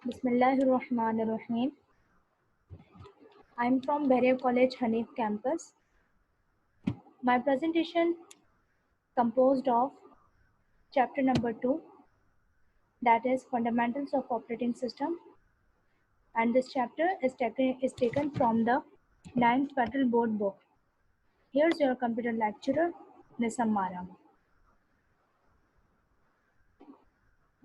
Bismillahirrahmanirrahim. I'm from Beria College Hanif campus. My presentation composed of chapter number 2, that is Fundamentals of Operating System, and this chapter is taken from the 9th Federal Board book. Here's your computer lecturer, Ms. Ammara.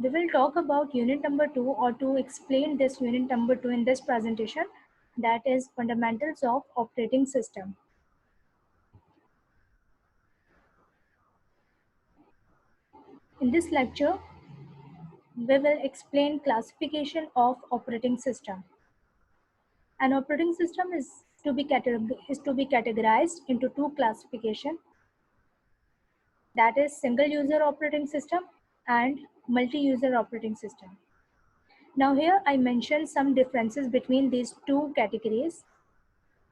We will talk about unit number 2, or to explain this unit number 2 in this presentation, that is Fundamentals of Operating System. In this lecture, we will explain classification of operating system. An operating system is to be categorized into two classification, that is single user operating system and multi-user operating system. Now here I mentioned some differences between these two categories.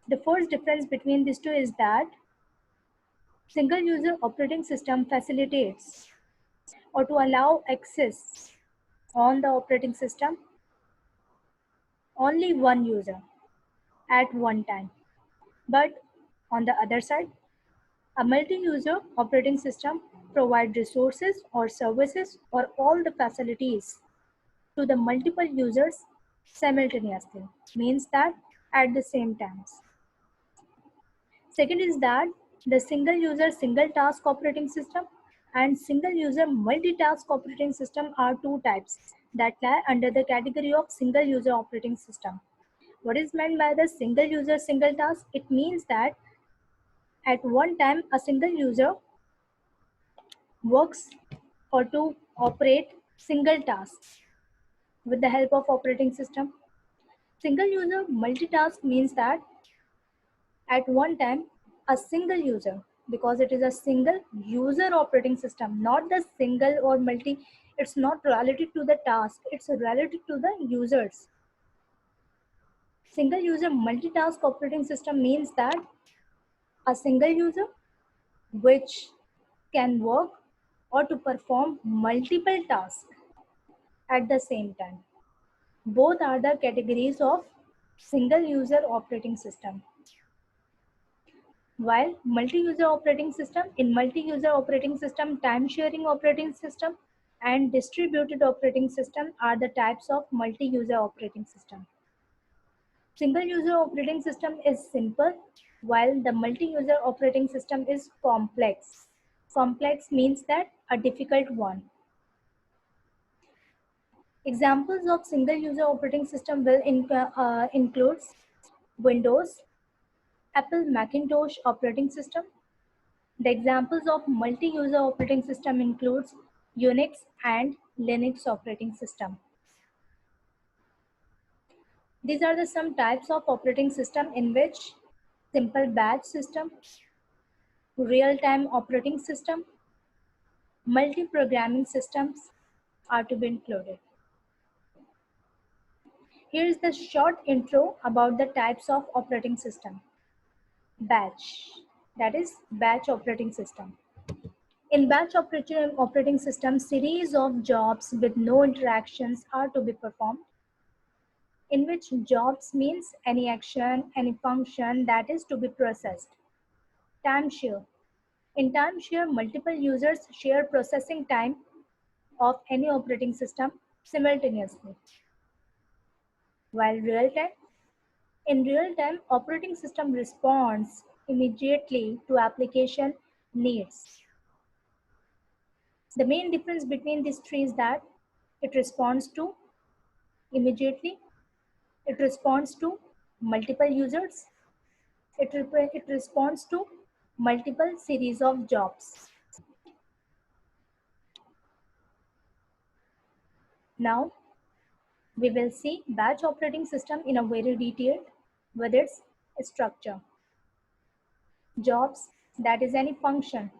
The first difference between these two is that single user operating system facilitates or to allow access on the operating system only one user at one time. But on the other side, a multi-user operating system provides resources or services or all the facilities to the multiple users simultaneously, means that at the same times. Second is that the single user single task operating system and single user multitask operating system are two types that lie under the category of single user operating system. What is meant by the single user single task? It means that at one time a single user works or to operate single tasks with the help of operating system. Single user multitask means that at one time a single user, because it is a single user operating system, not the single or multi, it's not related to the task, it's related to the users. Single user multitask operating system means that a single user which can work or to perform multiple tasks at the same time. Both are the categories of single user operating system. While in multi-user operating system, time-sharing operating system and distributed operating system are the types of multi-user operating system. Single-user operating system is simple, while the multi-user operating system is complex. Complex means that a difficult one. Examples of single-user operating system will include Windows, Apple Macintosh operating system. The examples of multi-user operating system includes Unix and Linux operating system. These are the some types of operating system in which simple batch system, real-time operating system, multi-programming systems are to be included. Here is the short intro about the types of operating system. Batch, that is batch operating system. In batch operating system, series of jobs with no interactions are to be performed, in which jobs means any action, any function that is to be processed. Timeshare. In timeshare, multiple users share processing time of any operating system simultaneously. While in real time, operating system responds immediately to application needs. The main difference between these three is that it responds to immediately, it responds to multiple users, it responds to multiple series of jobs. Now, we will see batch operating system in a very detailed with its structure. Jobs, that is any function,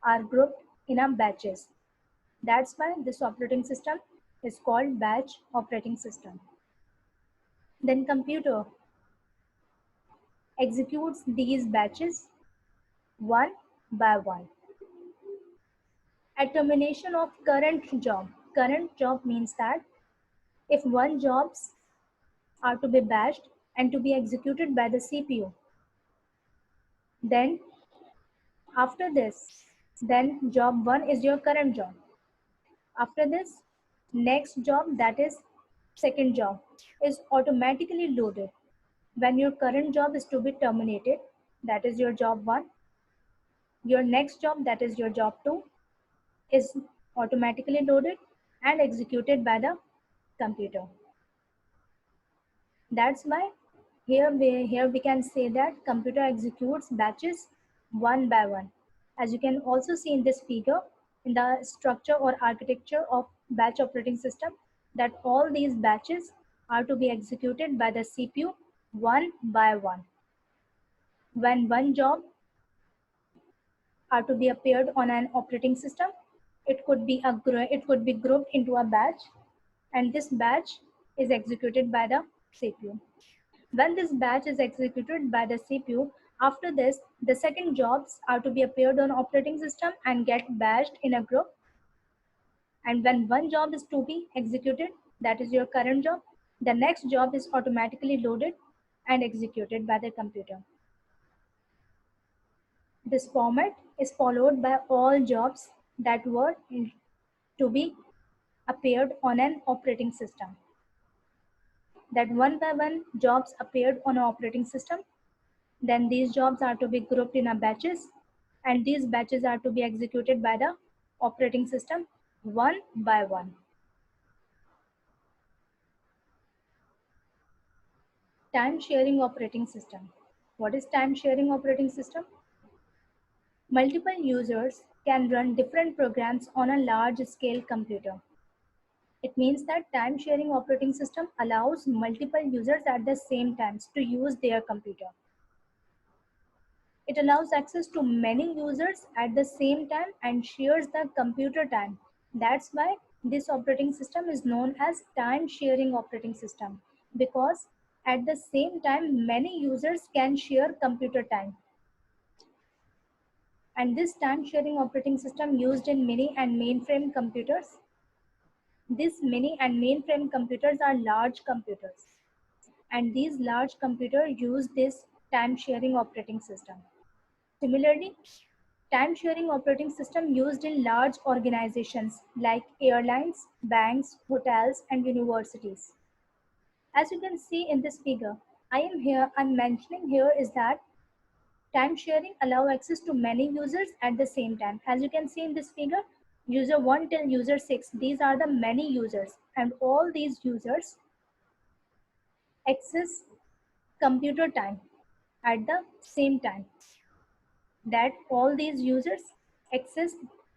are grouped in a batches. That's why this operating system is called batch operating system. Then computer executes these batches one by one. At termination of current job means that If one jobs are to be batched and to be executed by the CPU, then after this, then job 1 is your current job. After this, next job, that is second job, is automatically loaded. When your current job is to be terminated, that is your job 1, your next job, that is your job 2, is automatically loaded and executed by the computer. That's why here we can say that computer executes batches one by one. As you can also see in this figure, in the structure or architecture of batch operating system, that all these batches are to be executed by the CPU one by one. When one job are to be appeared on an operating system, it could be grouped into a batch, and this batch is executed by the CPU. When this batch is executed by the CPU, after this, the second jobs are to be appeared on operating system and get batched in a group. And when one job is to be executed, that is your current job, the next job is automatically loaded and executed by the computer. This format is followed by all jobs that were to be appeared on an operating system. That one by one jobs appeared on an operating system. Then these jobs are to be grouped in a batches, and these batches are to be executed by the operating system one by one. Time sharing operating system. What is time sharing operating system? Multiple users can run different programs on a large scale computer. It means that time sharing operating system allows multiple users at the same time to use their computer. It allows access to many users at the same time and shares the computer time. That's why this operating system is known as time sharing operating system, because at the same time many users can share computer time. And this time sharing operating system used in mini and mainframe computers. These mini and mainframe computers are large computers, and these large computers use this time sharing operating system. Similarly, time sharing operating system used in large organizations like airlines, banks, hotels, and universities. As you can see in this figure, I'm mentioning here is that time sharing allow access to many users at the same time. As you can see in this figure, user 1 till user 6, these are the many users, and all these users access computer time at the same time. That all these users access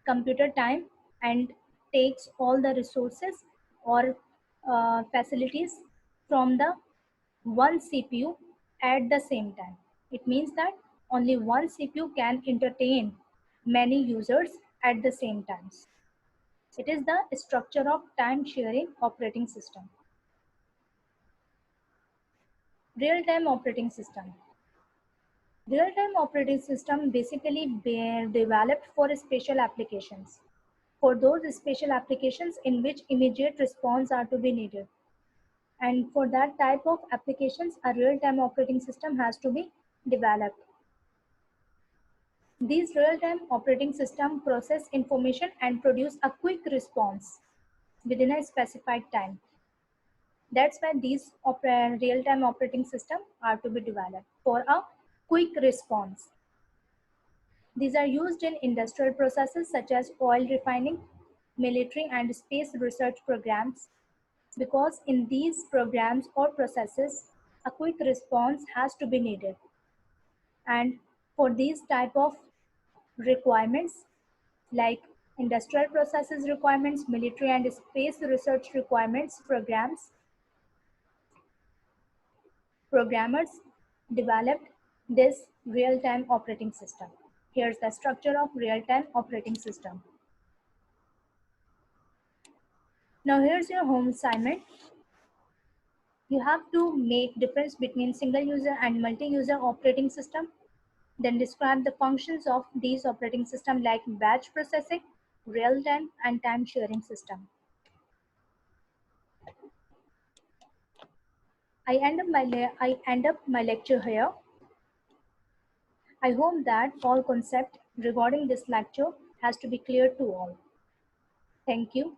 computer time and takes all the resources or facilities from the one CPU at the same time. It means that only one CPU can entertain many users at the same times. It is the structure of time sharing operating system. Real-time operating system. Real-time operating system basically developed for special applications. For those special applications in which immediate response are to be needed. And for that type of applications, a real-time operating system has to be developed. These real-time operating system process information and produce a quick response within a specified time. That's why these real-time operating system are to be developed for a quick response. These are used in industrial processes such as oil refining, military and space research programs, because in these programs or processes, a quick response has to be needed. And for these type of requirements, like industrial processes requirements, military and space research requirements programs, programmers developed this real-time operating system. Here's the structure of real-time operating system. Now here's your home assignment. You have to make difference between single user and multi-user operating system. Then describe the functions of these operating system like batch processing, real-time and time sharing system. I end up my lecture here. I hope that all concept regarding this lecture has to be clear to all. Thank you.